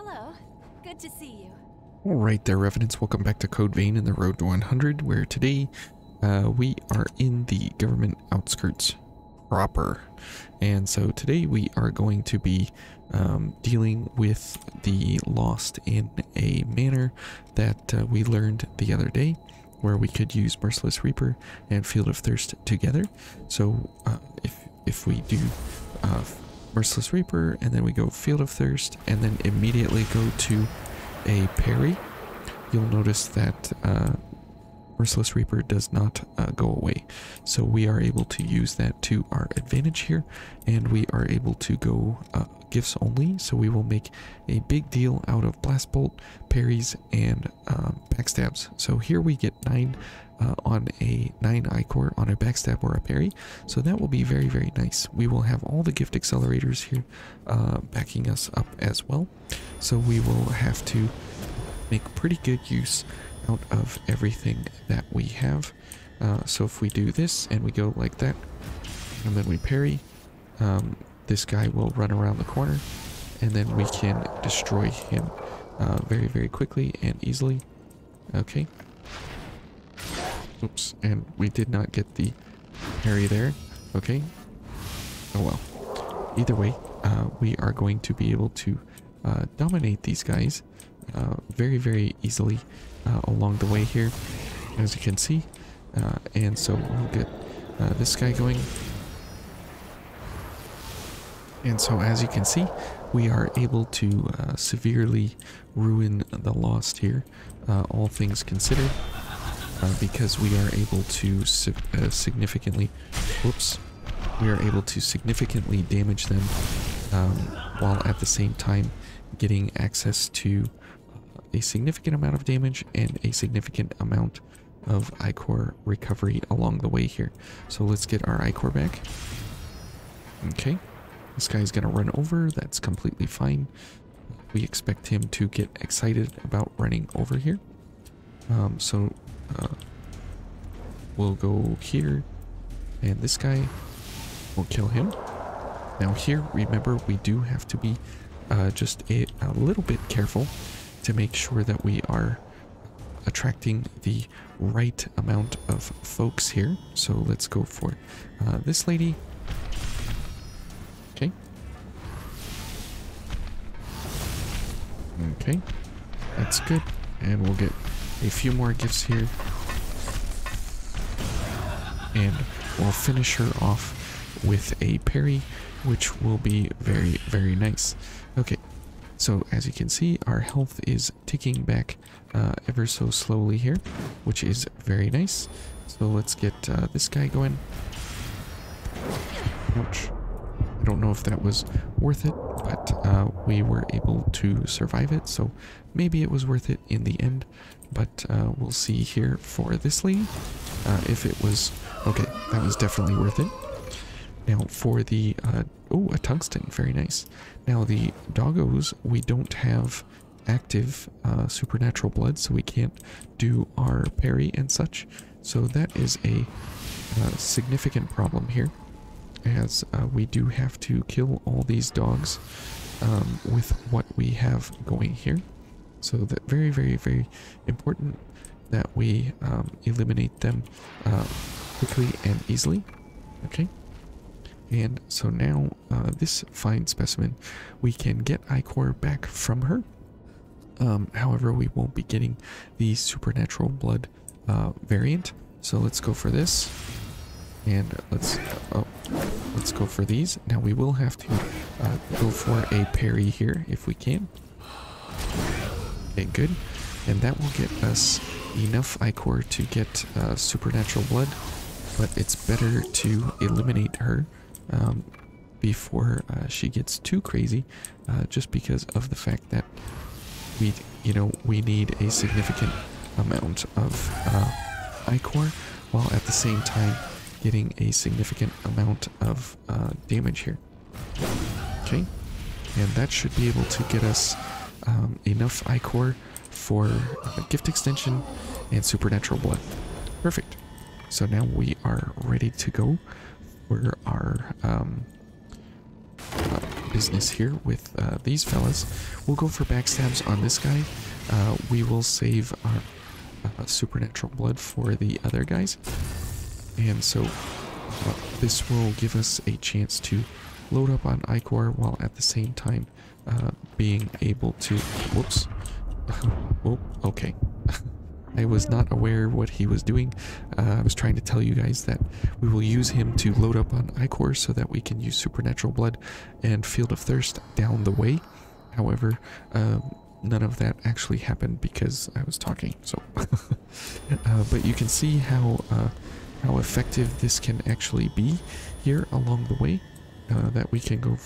Hello. Good to see you. Alright there, Revenants. Welcome back to Code Vein in the Road to 100, where today we are in the government outskirts proper. And so today we are going to be dealing with the Lost in a manner that we learned the other day, where we could use Merciless Reaper and Field of Thirst together. So if we do Merciless Reaper and then we go Field of Thirst and then immediately go to a parry, you'll notice that Merciless Reaper does not go away. So we are able to use that to our advantage here, and we are able to go gifts only. So we will make a big deal out of Blast Bolt, parries, and backstabs. So here we get 9 on a 9 Ichor on a backstab or a parry. So that will be very, very nice. We will have all the gift accelerators here backing us up as well. So we will have to make pretty good use out of everything that we have. So if we do this and we go like that, and then we parry, this guy will run around the corner, and then we can destroy him very, very quickly and easily. Okay. Oops, and we did not get the parry there. Okay. Oh well. Either way, we are going to be able to dominate these guys very, very easily along the way here, as you can see. And so we'll get this guy going. And so as you can see, we are able to severely ruin the Lost here, all things considered, because we are able to significantly, whoops, we are able to significantly damage them while at the same time getting access to a significant amount of damage and a significant amount of Ichor recovery along the way here. So let's get our Ichor back. Okay, this guy's gonna run over. That's completely fine. We expect him to get excited about running over here. So we'll go here, and this guy will kill him. Now here, remember, we do have to be just a little bit careful to make sure that we are attracting the right amount of folks here. So let's go for this lady. Okay. Okay, that's good. And we'll get a few more gifts here, and we'll finish her off with a parry, which will be very, very nice. Okay, so as you can see, our health is ticking back ever so slowly here, which is very nice. So let's get this guy going. Ouch. I don't know if that was worth it, but we were able to survive it, so maybe it was worth it in the end. But we'll see here for this lady if it was. Okay, that was definitely worth it. Now for the oh, a tungsten, very nice. Now the doggos, we don't have active supernatural blood, so we can't do our parry and such. So that is a significant problem here, as we do have to kill all these dogs with what we have going here. So that very, very, very important that we eliminate them quickly and easily. Okay. And so now this fine specimen, we can get Ichor back from her. However, we won't be getting the supernatural blood variant. So let's go for this. And let's go for these. Now we will have to go for a parry here if we can. Okay, good. And that will get us enough Ichor to get supernatural blood, but it's better to eliminate her before she gets too crazy, just because of the fact that we need a significant amount of Ichor, while at the same time getting a significant amount of damage here. Okay, and that should be able to get us enough Ichor for gift extension and supernatural blood. Perfect. So now we are ready to go for our business here with these fellas. We'll go for backstabs on this guy. We will save our supernatural blood for the other guys. And so this will give us a chance to load up on Ichor while at the same time being able to... Whoops. Oh, okay. I was not aware what he was doing. I was trying to tell you guys that we will use him to load up on Ichor so that we can use Supernatural Blood and Field of Thirst down the way. However, none of that actually happened because I was talking. So, but you can see how effective this can actually be here along the way. That we can go...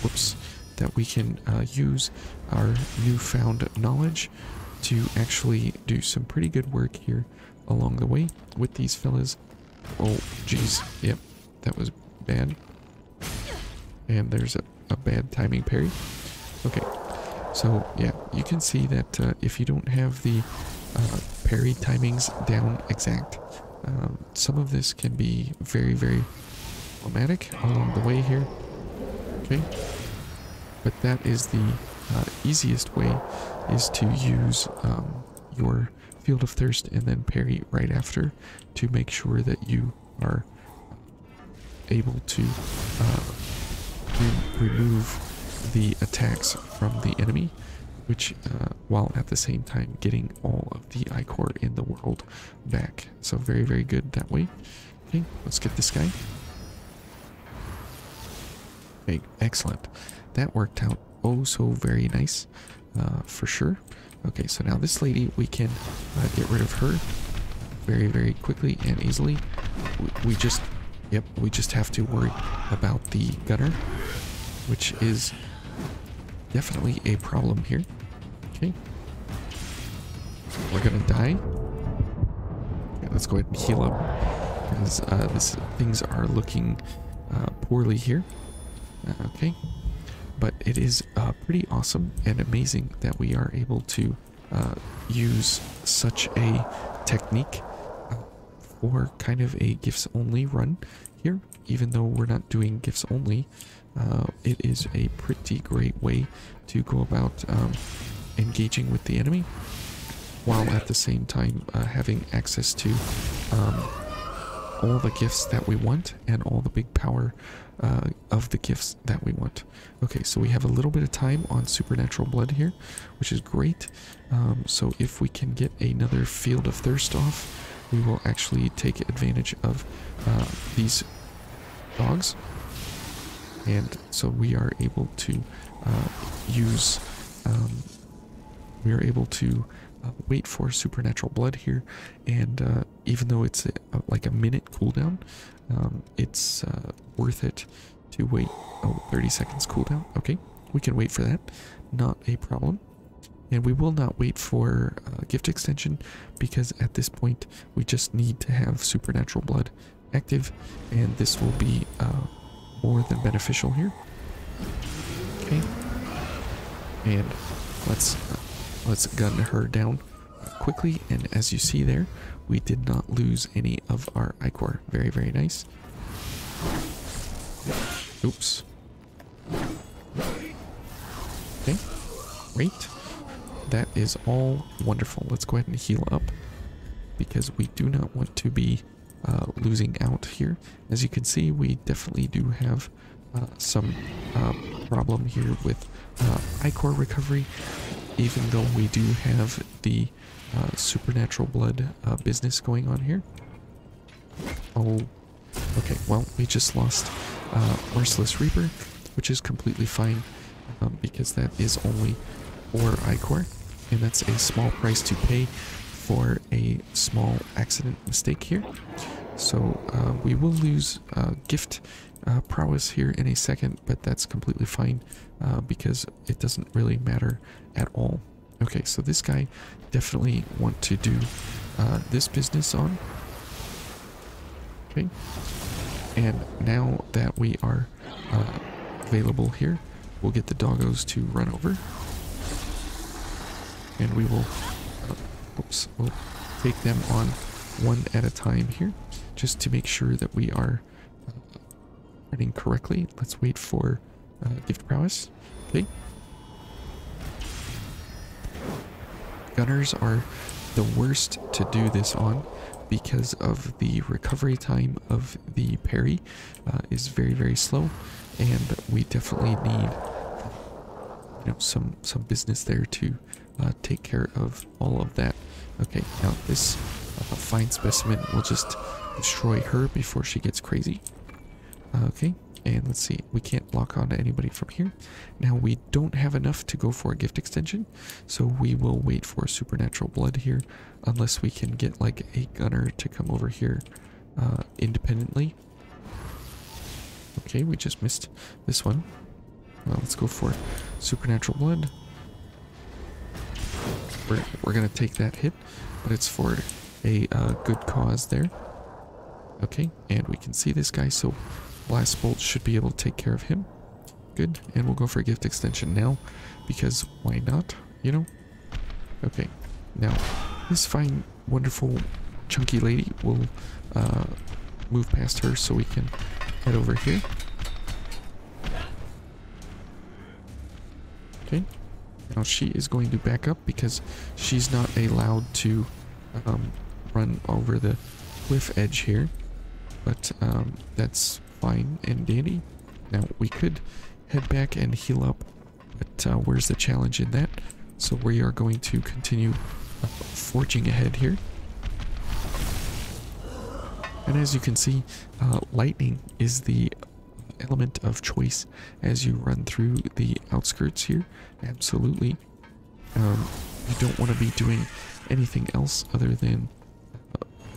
Whoops. That we can use our newfound knowledge to actually do some pretty good work here along the way with these fellas. Oh, geez. Yep, that was bad. And there's a bad timing parry. Okay, so yeah, you can see that if you don't have the parry timings down exact, some of this can be very, very problematic along the way here. Okay, but that is the easiest way, is to use your Field of Thirst and then parry right after to make sure that you are able to remove the attacks from the enemy, which while at the same time getting all of the Ichor in the world back. So very, very good that way. Okay, let's get this guy. Okay, excellent. That worked out oh so very nice, for sure. Okay, so now this lady, we can get rid of her very, very quickly and easily. We just have to worry about the gunner, which is definitely a problem here. Okay, we're gonna die. Okay, let's go ahead and heal up, because things are looking poorly here. Okay, but it is pretty awesome and amazing that we are able to use such a technique for kind of a gifts only run here. Even though we're not doing gifts only, it is a pretty great way to go about engaging with the enemy, while at the same time having access to all the gifts that we want and all the big power of the gifts that we want. Okay, so we have a little bit of time on Supernatural Blood here, which is great. So if we can get another Field of Thirst off, we will actually take advantage of these dogs. And so we are able to use... we are able to wait for Supernatural Blood here, and even though it's like a minute cooldown, it's worth it to wait. Oh, 30 seconds cooldown. Okay, we can wait for that, not a problem. And we will not wait for gift extension, because at this point we just need to have Supernatural Blood active, and this will be more than beneficial here. Okay, and let's gun her down quickly, and as you see there, we did not lose any of our Ichor. Very, very nice. Oops. Okay, great. That is all wonderful. Let's go ahead and heal up, because we do not want to be losing out here. As you can see, we definitely do have some problem here with Ichor recovery, even though we do have the Supernatural Blood business going on here. Oh, okay, well, we just lost Merciless Reaper, which is completely fine, because that is only 4 Ichor, and that's a small price to pay for a small accident mistake here. So we will lose gift prowess here in a second, but that's completely fine, because it doesn't really matter at all. Okay, so this guy definitely want to do this business on. Okay, and now that we are available here, we'll get the doggos to run over, and we will we'll take them on one at a time here, just to make sure that we are running correctly. Let's wait for gift prowess. Okay. Gunners are the worst to do this on because of the recovery time of the parry is very, very slow, and we definitely need, you know, some business there to take care of all of that. Okay, now this fine specimen will just destroy her before she gets crazy. Okay, and let's see, we can't lock on to anybody from here. Now we don't have enough to go for a gift extension, so we will wait for supernatural blood here, unless we can get like a gunner to come over here independently. Okay, we just missed this one. Let's go for supernatural blood. We're gonna take that hit, but it's for a good cause there. Okay, and we can see this guy, so blast bolt should be able to take care of him. Good, and we'll go for a gift extension now, because why not, you know? Okay, now this fine, wonderful, chunky lady will move past her so we can head over here. Okay, now she is going to back up because she's not allowed to run over the cliff edge here, but that's fine and dandy. Now we could head back and heal up, but where's the challenge in that? So we are going to continue forging ahead here. And as you can see, lightning is the element of choice as you run through the outskirts here. Absolutely. You don't want to be doing anything else other than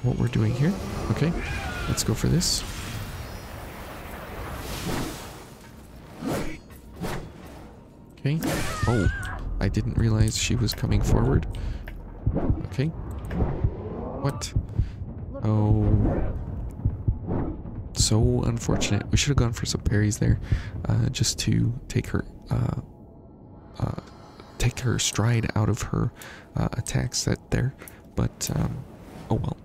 what we're doing here. Okay, let's go for this. Okay. Oh, I didn't realize she was coming forward. Okay. What? Oh. So unfortunate. We should have gone for some parries there, just to take her stride out of her attack set there. But oh well.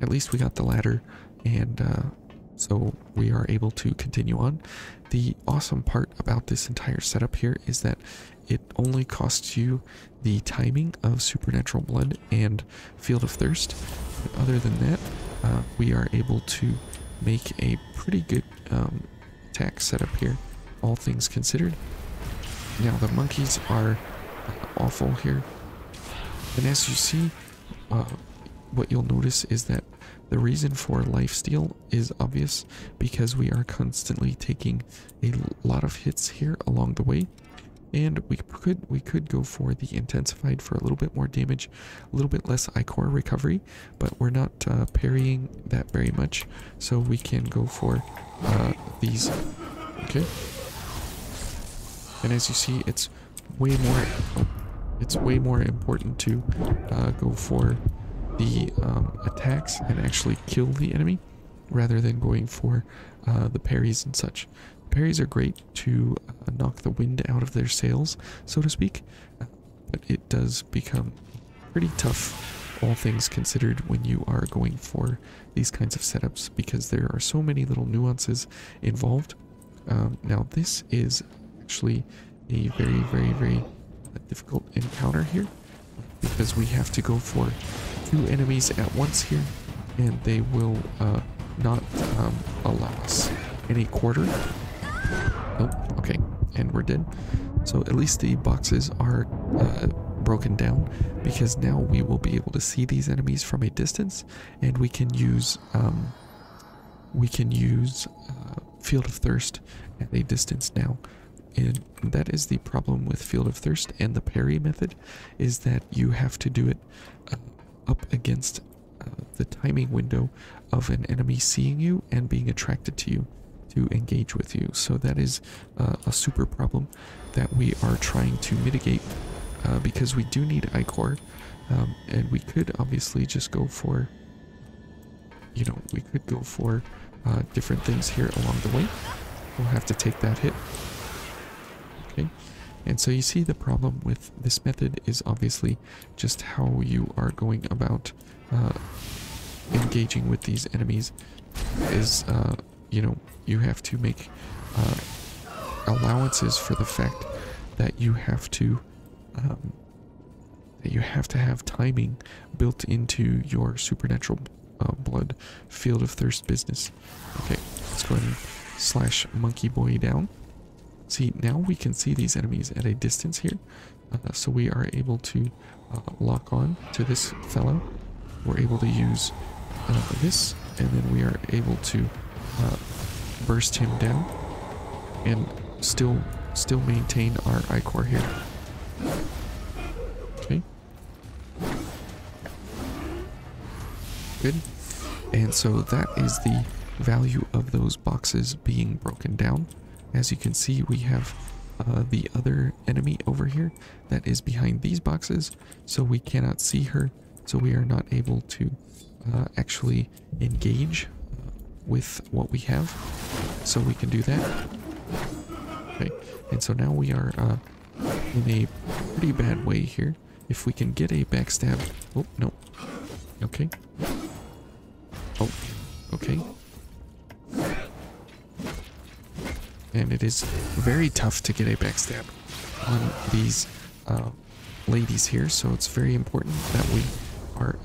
At least we got the ladder, and so we are able to continue on. The awesome part about this entire setup here is that it only costs you the timing of Supernatural Blood and Field of Thirst. But other than that, we are able to make a pretty good attack setup here, all things considered. Now the monkeys are awful here, and as you see, what you'll notice is that the reason for lifesteal is obvious, because we are constantly taking a lot of hits here along the way, and we could go for the intensified for a little bit more damage, a little bit less ichor recovery, but we're not parrying that very much, so we can go for these. Okay, and as you see, it's way more important to go for the attacks and actually kill the enemy rather than going for the parries and such. Parries are great to knock the wind out of their sails, so to speak, but it does become pretty tough, all things considered, when you are going for these kinds of setups, because there are so many little nuances involved. Now this is actually a very, very, very difficult encounter here, because we have to go for 2 enemies at once here, and they will not allow us any quarter. Nope. Okay, and we're dead. So at least the boxes are broken down, because now we will be able to see these enemies from a distance, and we can use Field of Thirst at a distance now. And that is the problem with Field of Thirst and the parry method, is that you have to do it up against the timing window of an enemy seeing you and being attracted to you to engage with you. So that is a super problem that we are trying to mitigate, because we do need ichor, and we could obviously just go for, you know, we could go for different things here along the way. We'll have to take that hit. Okay, and so you see the problem with this method is obviously just how you are going about engaging with these enemies is, you know, you have to make allowances for the fact that you have to have timing built into your supernatural blood field of thirst business. Okay, let's go ahead and slash monkey boy down. See, now we can see these enemies at a distance here, so we are able to lock on to this fellow. We're able to use this, and then we are able to burst him down and still maintain our ichor here. Okay. Good. And so that is the value of those boxes being broken down. As you can see, we have the other enemy over here that is behind these boxes, so we cannot see her, so we are not able to actually engage with what we have, so we can do that. Okay, and so now we are in a pretty bad way here. If we can get a backstab. Oh, no. Okay. Oh, okay. And it is very tough to get a backstab on these ladies here, so it's very important that we are,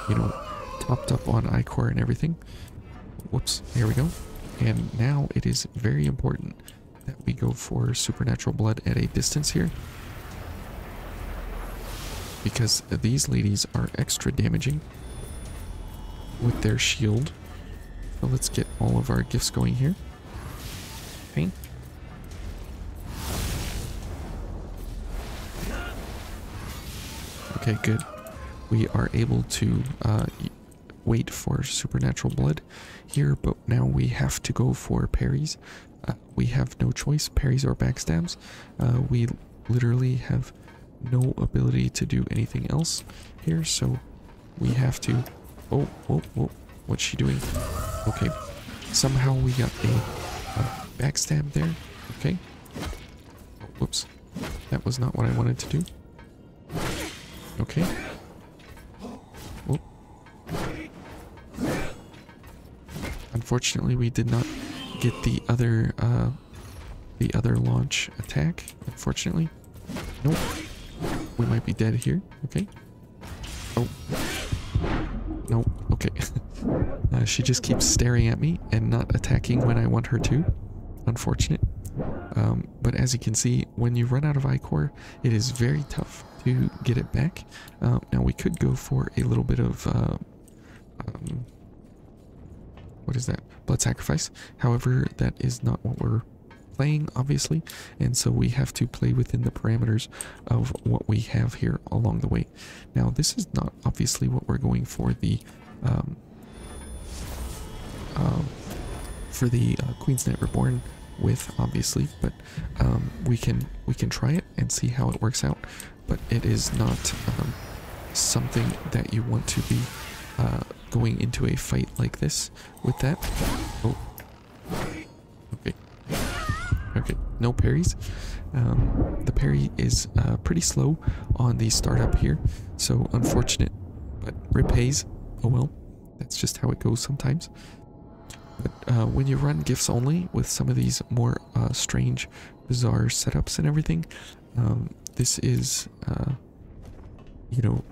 you know, topped up on ichor and everything. Whoops, here we go. And now it is very important that we go for supernatural blood at a distance here, because these ladies are extra damaging with their shield. So let's get all of our gifts going here. Okay. Okay, good. We are able to wait for supernatural blood here, but now we have to go for parries. We have no choice, parries or backstabs. We literally have no ability to do anything else here, so we have to... Oh, whoa, whoa, what's she doing? Okay, somehow we got a backstab there. Okay. Oh, whoops, that was not what I wanted to do. Okay. Whoop. Unfortunately, we did not get the other launch attack. Unfortunately, nope. We might be dead here. Okay. Oh. No. Okay. She just keeps staring at me and not attacking when I want her to. Unfortunate. But as you can see, when you run out of ichor, it is very tough to get it back. Now we could go for a little bit of what is that? Blood sacrifice. However, that is not what we're playing, obviously, and so we have to play within the parameters of what we have here along the way. Now, this is not obviously what we're going for the Queen's Knight Reborn with, obviously, but we can try it and see how it works out. But it is not something that you want to be going into a fight like this with that. Oh, okay. Okay, no parries. The parry is pretty slow on the startup here, so unfortunate, but repays. Oh well, that's just how it goes sometimes. But when you run gifts only with some of these more strange, bizarre setups and everything, this is, you know,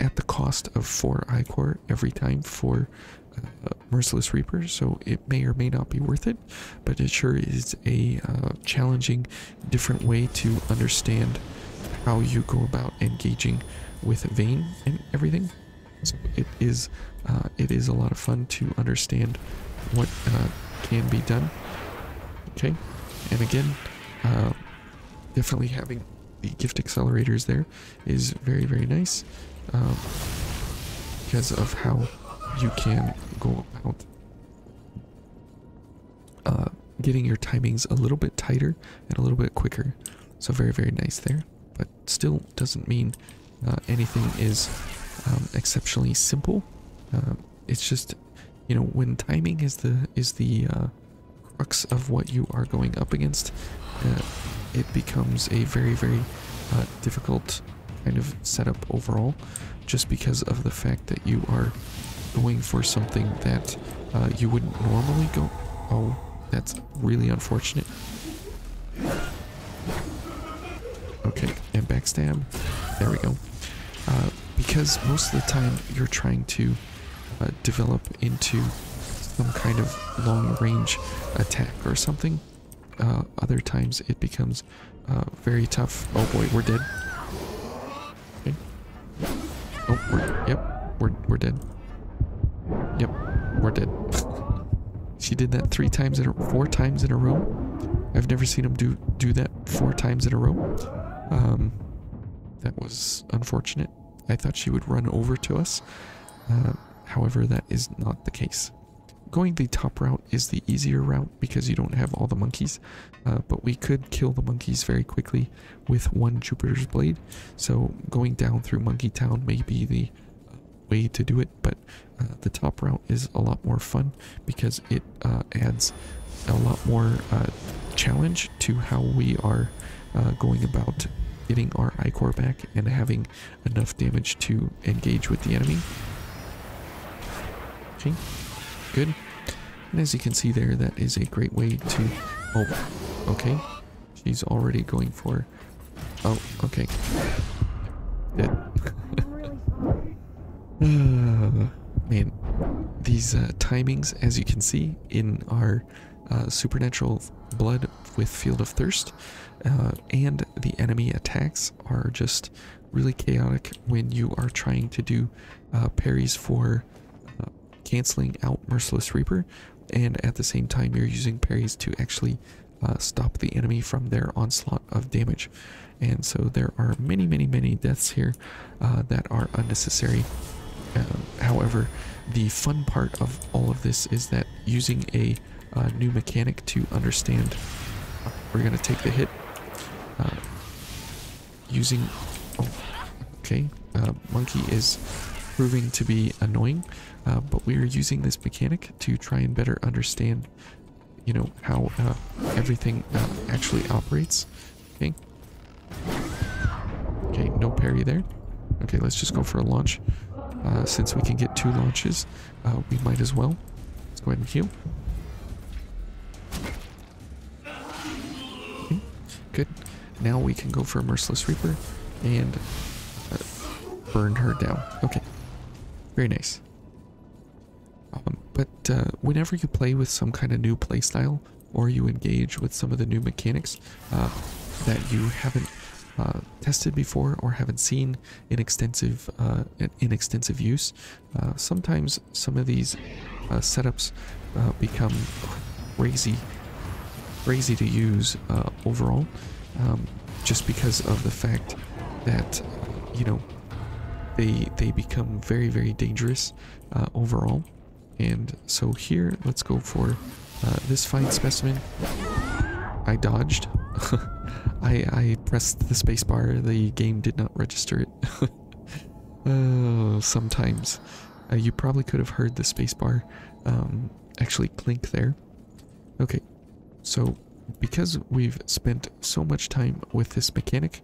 at the cost of 4 ichor every time for Merciless Reaper, so it may or may not be worth it, but it sure is a challenging, different way to understand how you go about engaging with Vayne and everything. So it is a lot of fun to understand what can be done. Okay, and again, definitely having the gift accelerators there is very, very nice, because of how you can go about getting your timings a little bit tighter and a little bit quicker. So very, very nice there, but still doesn't mean anything is exceptionally simple. It's just, you know, when timing is the crux of what you are going up against, it becomes a very, very difficult kind of setup overall, just because of the fact that you are going for something that you wouldn't normally go. Oh, That's really unfortunate. Okay, and backstab. There we go. Because most of the time you're trying to develop into some kind of long-range attack or something, other times it becomes very tough. Oh boy, we're dead. Okay. Oh, we're dead. Yep, we're dead. She did that 4 times in a row. I've never seen him do that 4 times in a row. That was unfortunate. I thought she would run over to us. However, that is not the case. Going the top route is the easier route because you don't have all the monkeys, but we could kill the monkeys very quickly with 1 Jupiter's Blade. So going down through Monkey Town may be the way to do it, but the top route is a lot more fun because it adds a lot more challenge to how we are going about getting our I-Core back and having enough damage to engage with the enemy. Okay, good. And as you can see there, that is a great way to... Oh, okay. She's already going for... Oh, okay. Dead. Man, these timings, as you can see in our supernatural blood with Field of Thirst, and the enemy attacks are just really chaotic when you are trying to do parries for canceling out Merciless Reaper, and at the same time you're using parries to actually stop the enemy from their onslaught of damage. And so there are many deaths here that are unnecessary. However, the fun part of all of this is that using a new mechanic to understand, we're going to take the hit, using, oh, okay, Monkey is proving to be annoying, but we are using this mechanic to try and better understand, you know, how everything actually operates. Okay. Okay, no parry there. Okay, let's just go for a launch. Since we can get 2 launches, we might as well. Let's go ahead and heal. Okay, good. Now we can go for a Merciless Reaper and burn her down. Okay, very nice. But whenever you play with some kind of new playstyle, or you engage with some of the new mechanics that you haven't tested before or haven't seen in extensive use, sometimes some of these setups become crazy to use overall, just because of the fact that you know, they become very dangerous overall. And so here, let's go for this fine specimen. I dodged. I pressed the spacebar. The game did not register it. Oh, sometimes. You probably could have heard the spacebar actually clink there. Okay, so because we've spent so much time with this mechanic,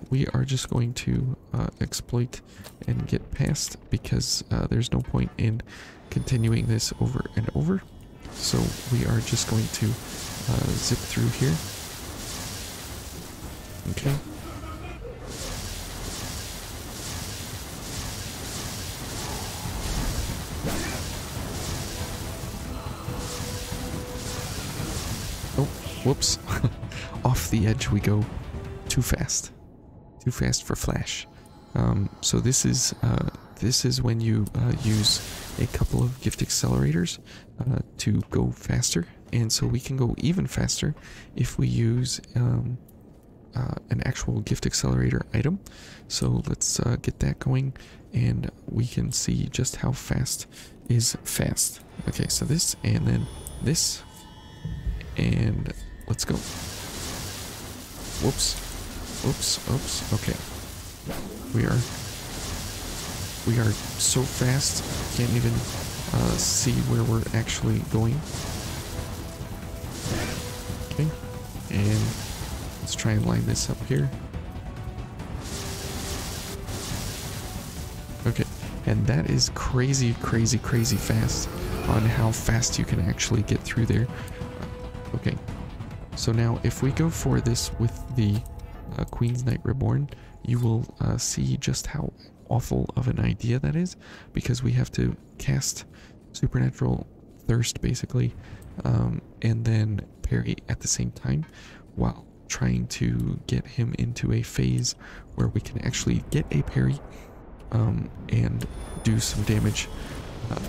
we are just going to exploit and get past, because there's no point in continuing this over and over. So we are just going to zip through here. Okay. Oh, whoops. Off the edge we go. Too fast. Too fast for Flash. So this is when you use a couple of gift accelerators to go faster, and so we can go even faster if we use an actual gift accelerator item. So let's get that going, and we can see just how fast is fast. Okay, so this, and then this, and let's go. Whoops. Oops, oops, okay. We are so fast, can't even see where we're actually going. Okay, and let's try and line this up here. Okay, and that is crazy fast on how fast you can actually get through there. Okay. So now if we go for this with the Queen's Knight Reborn, you will see just how awful of an idea that is, because we have to cast Supernatural Thirst basically, and then parry at the same time while trying to get him into a phase where we can actually get a parry and do some damage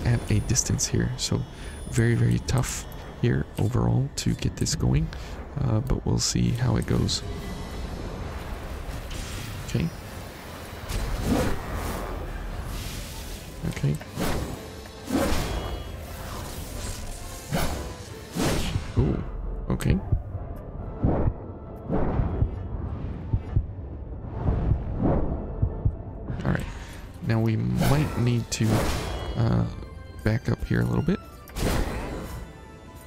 at a distance here. So very, very tough here overall to get this going, but we'll see how it goes. Okay. Okay. Ooh, okay. Alright. Now we might need to back up here a little bit.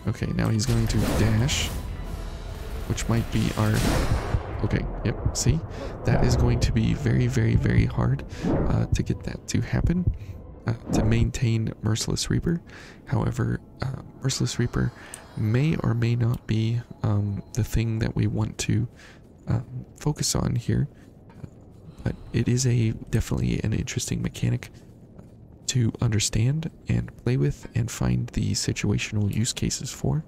Okay, now he's going to dash, which might be our... Okay, yep, see? That is going to be very, very, very hard to get that to happen, to maintain Merciless Reaper. However, Merciless Reaper may or may not be the thing that we want to focus on here, but it is definitely an interesting mechanic to understand and play with and find the situational use cases for.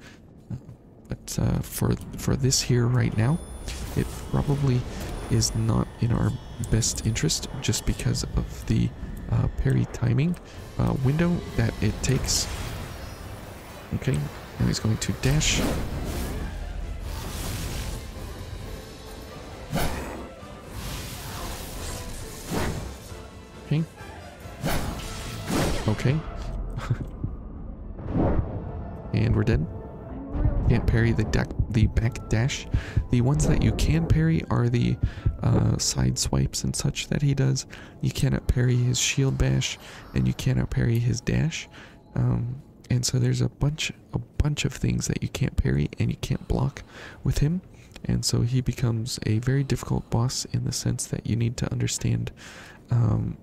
But for this here right now, it probably is not in our best interest just because of the parry timing window that it takes. Okay, now he's going to dash. Okay. Okay. And we're dead. Can't parry the back dash. The ones that you can parry are the side swipes and such that he does. You cannot parry his shield bash, and you cannot parry his dash. And so there's a bunch of things that you can't parry and you can't block with him. And so he becomes a very difficult boss in the sense that you need to understand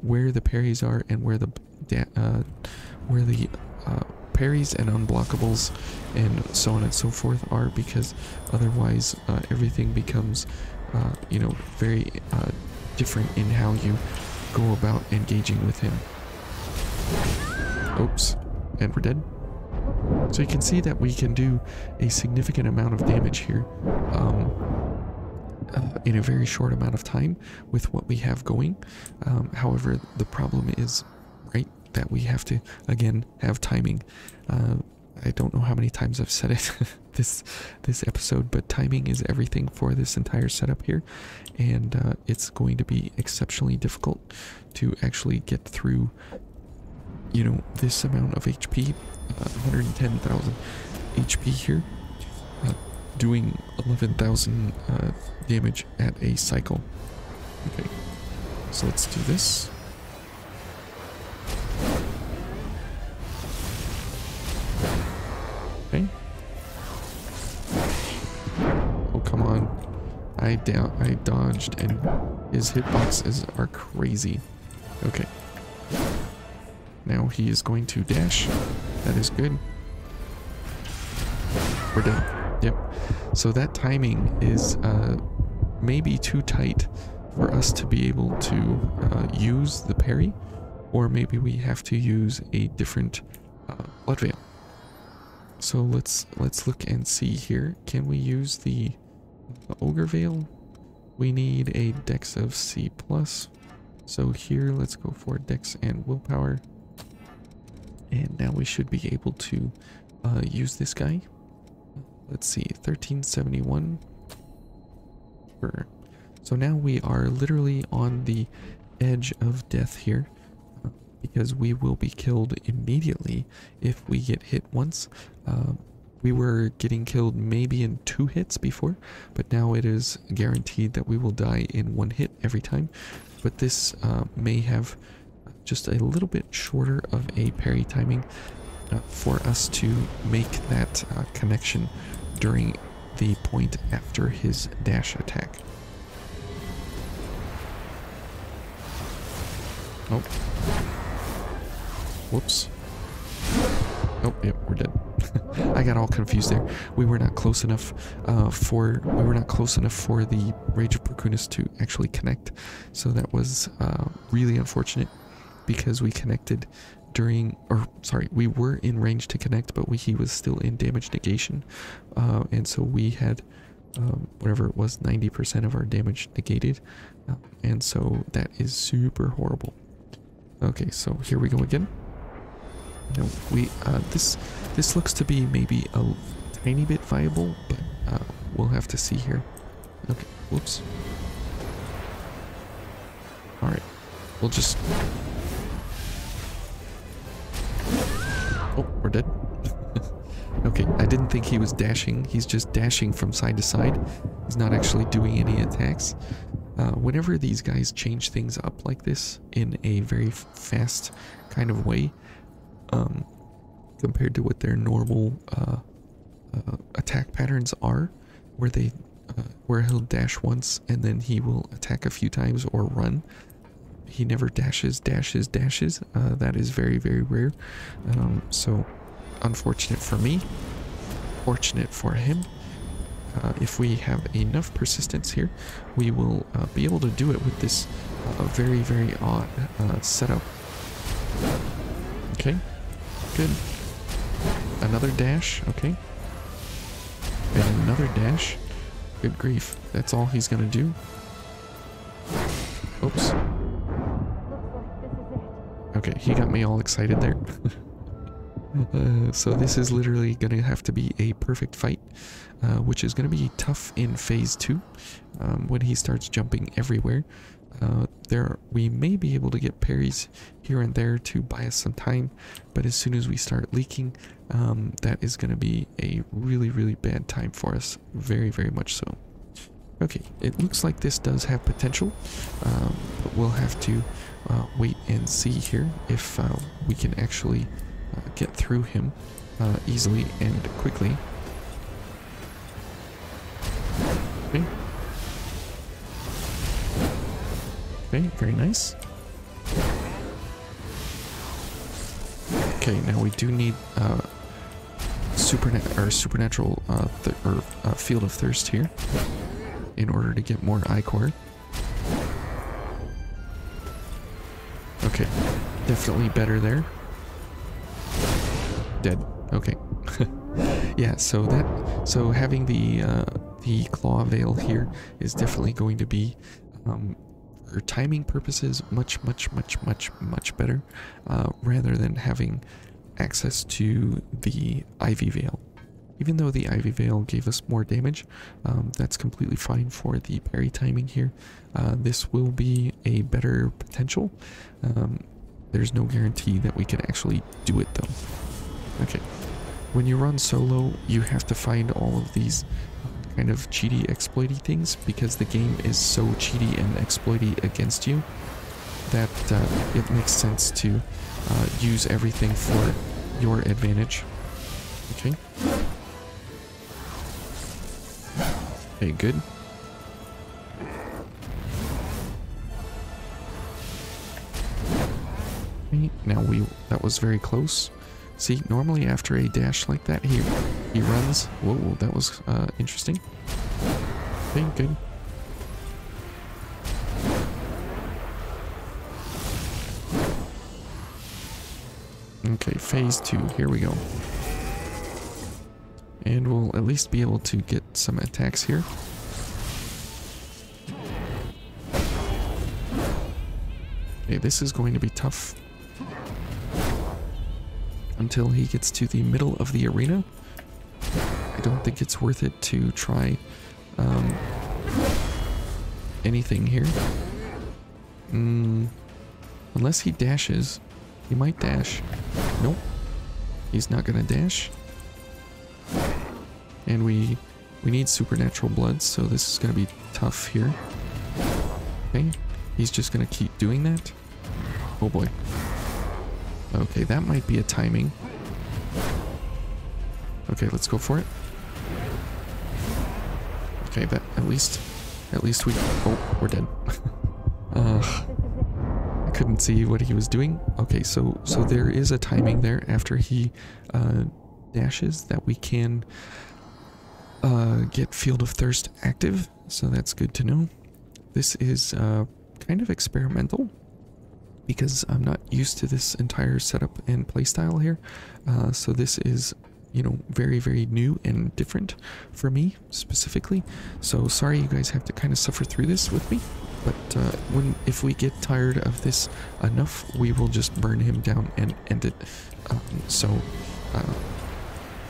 where the parries are and where the parries and unblockables and so on and so forth are, because otherwise everything becomes you know, very different in how you go about engaging with him. Oops, and we're dead. So you can see that we can do a significant amount of damage here in a very short amount of time with what we have going. However, the problem is, right, that we have to, again, have timing. I don't know how many times I've said it this episode, but timing is everything for this entire setup here, and it's going to be exceptionally difficult to actually get through, you know, this amount of HP, 110,000 HP here, doing 11,000 damage at a cycle. Okay, so let's do this. Okay. Oh, come on. I dodged, and his hitboxes are crazy. Okay. Now he is going to dash. That is good. We're done. Yep. So that timing is maybe too tight for us to be able to use the parry, or maybe we have to use a different blood veil. So let's look and see here. Can we use the ogre veil? We need a dex of C+. So here, let's go for dex and willpower. And now we should be able to use this guy. Let's see, 1371. Sure. So now we are literally on the edge of death here, because we will be killed immediately if we get hit once. We were getting killed maybe in 2 hits before, but now it is guaranteed that we will die in 1 hit every time. But this may have just a little bit shorter of a parry timing for us to make that connection during the point after his dash attack. Oh. Whoops. Oh, yep, we're dead. I got all confused there. We were not close enough for the Rage of Perkunas to actually connect. So that was really unfortunate because we connected during, or sorry, we were in range to connect, but he was still in damage negation, and so we had whatever it was, 90% of our damage negated, and so that is super horrible. Okay, so here we go again. No, this looks to be maybe a tiny bit viable, but we'll have to see here. Okay, whoops. All right, we'll just. Oh, we're dead. Okay, I didn't think he was dashing. He's just dashing from side to side. He's not actually doing any attacks. Whenever these guys change things up like this in a very fast kind of way, compared to what their normal attack patterns are, where he'll dash once and then he will attack a few times or run. He never dashes. That is very, very rare. So unfortunate for me, fortunate for him. If we have enough persistence here, we will be able to do it with this very, very odd setup. Okay, good. Another dash, okay. And another dash. Good grief, that's all he's gonna do. Oops. Okay, he got me all excited there. So this is literally going to have to be a perfect fight, which is going to be tough in phase 2 when he starts jumping everywhere. We may be able to get parries here and there to buy us some time, but as soon as we start leaking, that is going to be a really, really bad time for us. Very, very much so. Okay, it looks like this does have potential, but we'll have to wait and see here if we can actually get through him easily and quickly. Okay. Okay, very nice. Okay, now we do need supernatural Field of Thirst here in order to get more ichor. Okay, definitely better there. Dead. Okay. Yeah, so having the claw veil here is definitely going to be for timing purposes much better, rather than having access to the ivy veil. Even though the ivy veil gave us more damage, that's completely fine for the parry timing here. This will be a better potential. There's no guarantee that we can actually do it though. Okay, when you run solo, you have to find all of these kind of cheaty, exploity things because the game is so cheaty and exploity against you that it makes sense to use everything for your advantage. Okay. Okay, good. Okay, now that was very close. See, normally after a dash like that, he runs. Whoa, that was interesting. Okay, good. Okay, phase 2, here we go. And we'll at least be able to get some attacks here. Okay, this is going to be tough until he gets to the middle of the arena. I don't think it's worth it to try anything here. Unless he dashes. He might dash. Nope. He's not gonna dash. And we need supernatural blood, so this is gonna be tough here. Okay. He's just gonna keep doing that. Oh boy. Okay, that might be a timing. Okay, let's go for it. Okay, that at least we. Oh, we're dead. I couldn't see what he was doing. Okay, so there is a timing there after he dashes that we can get Field of Thirst active, so that's good to know. This is kind of experimental because I'm not used to this entire setup and playstyle here, so this is, you know, very, very new and different for me specifically. So sorry you guys have to kind of suffer through this with me, but if we get tired of this enough, we will just burn him down and end it.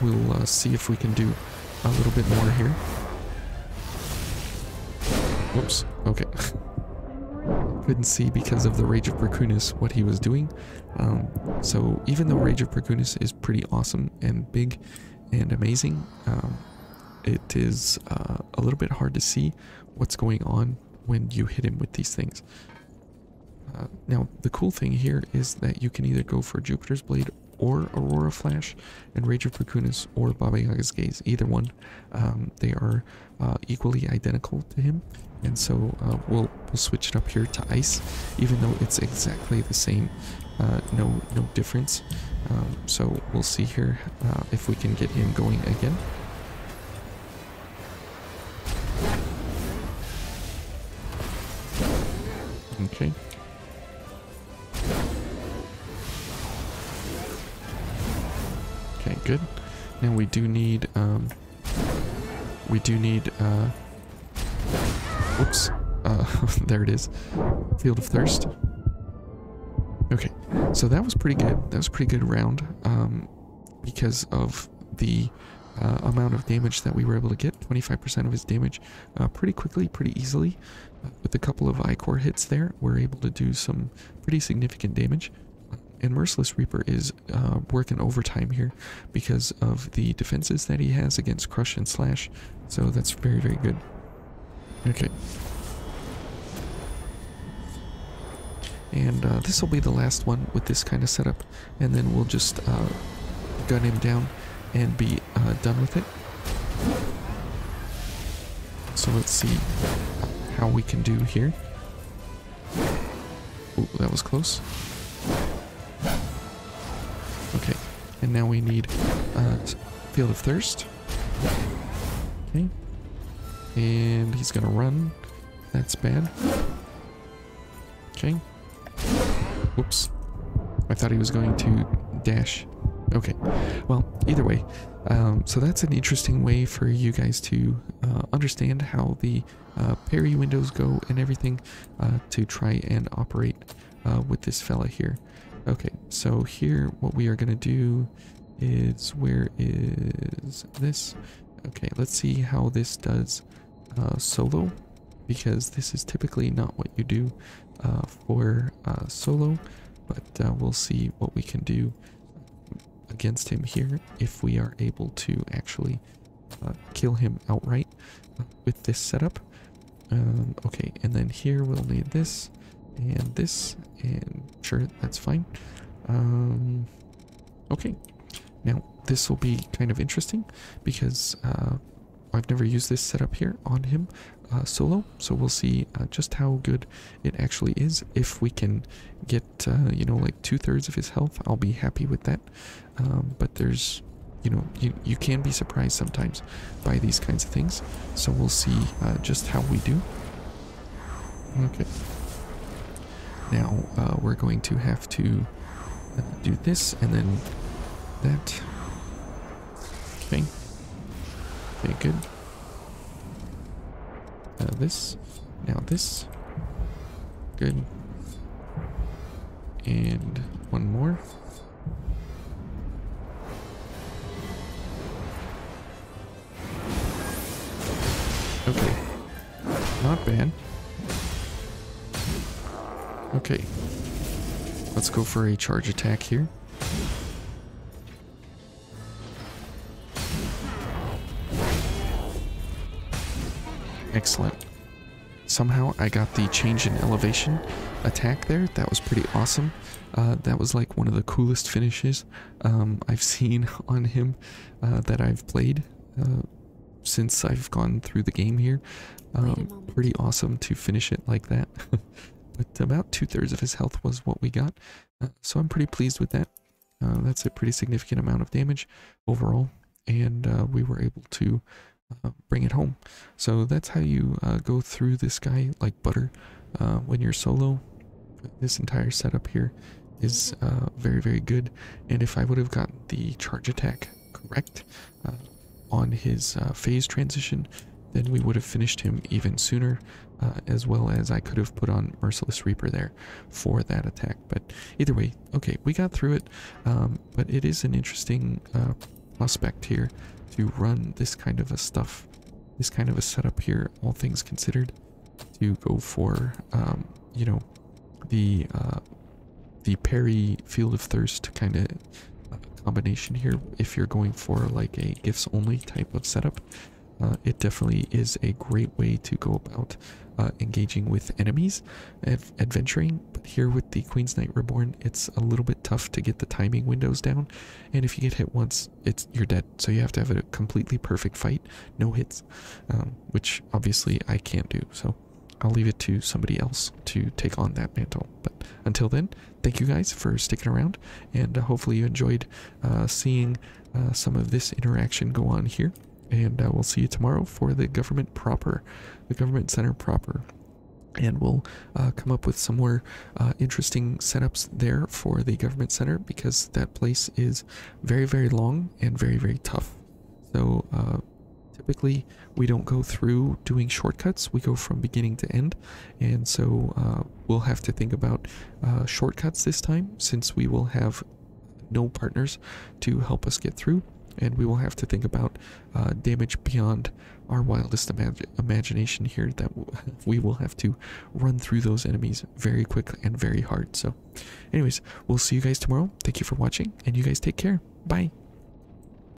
We'll see if we can do a little bit more here. Whoops. Okay. Couldn't see because of the Rage of Bracunis what he was doing. So even though Rage of Bracunis is pretty awesome and big and amazing, it is a little bit hard to see what's going on when you hit him with these things. Now, the cool thing here is that you can either go for Jupiter's Blade or Aurora Flash, and Rage of Bracunis or Baba Yaga's Gaze, either one. They are equally identical to him, and so we'll switch it up here to Ice, even though it's exactly the same, no difference. So we'll see here if we can get him going again. Okay. Okay, good. Now we do need, whoops, there it is, Field of Thirst. Okay, so that was pretty good. That was a pretty good round, because of the amount of damage that we were able to get, 25% of his damage, pretty quickly, pretty easily. With a couple of I-Core hits there, we're able to do some pretty significant damage. And Merciless Reaper is working overtime here because of the defenses that he has against Crush and Slash. So that's very, very good. Okay. And this will be the last one with this kind of setup. And then we'll just gun him down and be done with it. So let's see how we can do here. Ooh, that was close. Okay, and now we need Field of Thirst. Okay, and he's gonna run. That's bad. Okay. Whoops. I thought he was going to dash. Okay, well, either way, so that's an interesting way for you guys to understand how the parry windows go and everything, to try and operate with this fella here. Okay, so here what we are going to do is, where is this? Okay, let's see how this does solo, because this is typically not what you do for solo, but we'll see what we can do against him here if we are able to actually kill him outright with this setup. Okay, and then here we'll need this, and sure, that's fine. Okay, now this will be kind of interesting because I've never used this setup here on him solo, so we'll see just how good it actually is. If we can get you know, like 2/3 of his health, I'll be happy with that. But there's, you know, you can be surprised sometimes by these kinds of things, so we'll see just how we do. Okay, now we're going to have to do this and then that. Okay, okay, good. This, now this, good, and one more. Okay, not bad. Okay, let's go for a charge attack here. Excellent. Somehow I got the change in elevation attack there. That was pretty awesome. That was like one of the coolest finishes I've seen on him that I've played since I've gone through the game here. Pretty awesome to finish it like that. But about 2/3 of his health was what we got. So I'm pretty pleased with that. That's a pretty significant amount of damage overall, and we were able to bring it home. So that's how you go through this guy like butter when you're solo. This entire setup here is very, very good, and if I would have gotten the charge attack correct on his phase transition, then we would have finished him even sooner, as well as I could have put on Merciless Reaper there for that attack. But either way, okay, we got through it, but it is an interesting prospect here to run this kind of a stuff, this kind of a setup here, all things considered, to go for, you know, the parry Field of Thirst kind of combination here. If you're going for like a gifts only type of setup, it definitely is a great way to go about engaging with enemies, adventuring. But here with the Queen's Knight Reborn, it's a little bit tough to get the timing windows down, and if you get hit once, you're dead. So you have to have a completely perfect fight, no hits, which obviously I can't do. So I'll leave it to somebody else to take on that mantle. But until then, thank you guys for sticking around, and hopefully you enjoyed seeing some of this interaction go on here. And we'll see you tomorrow for the government proper, the government center proper. And we'll come up with some more interesting setups there for the government center, because that place is very, very long and very, very tough. So typically we don't go through doing shortcuts, we go from beginning to end. And so we'll have to think about shortcuts this time, since we will have no partners to help us get through. And we will have to think about damage beyond our wildest imagination here, that we will have to run through those enemies very quick and very hard. So anyways, we'll see you guys tomorrow. Thank you for watching, and you guys take care. Bye.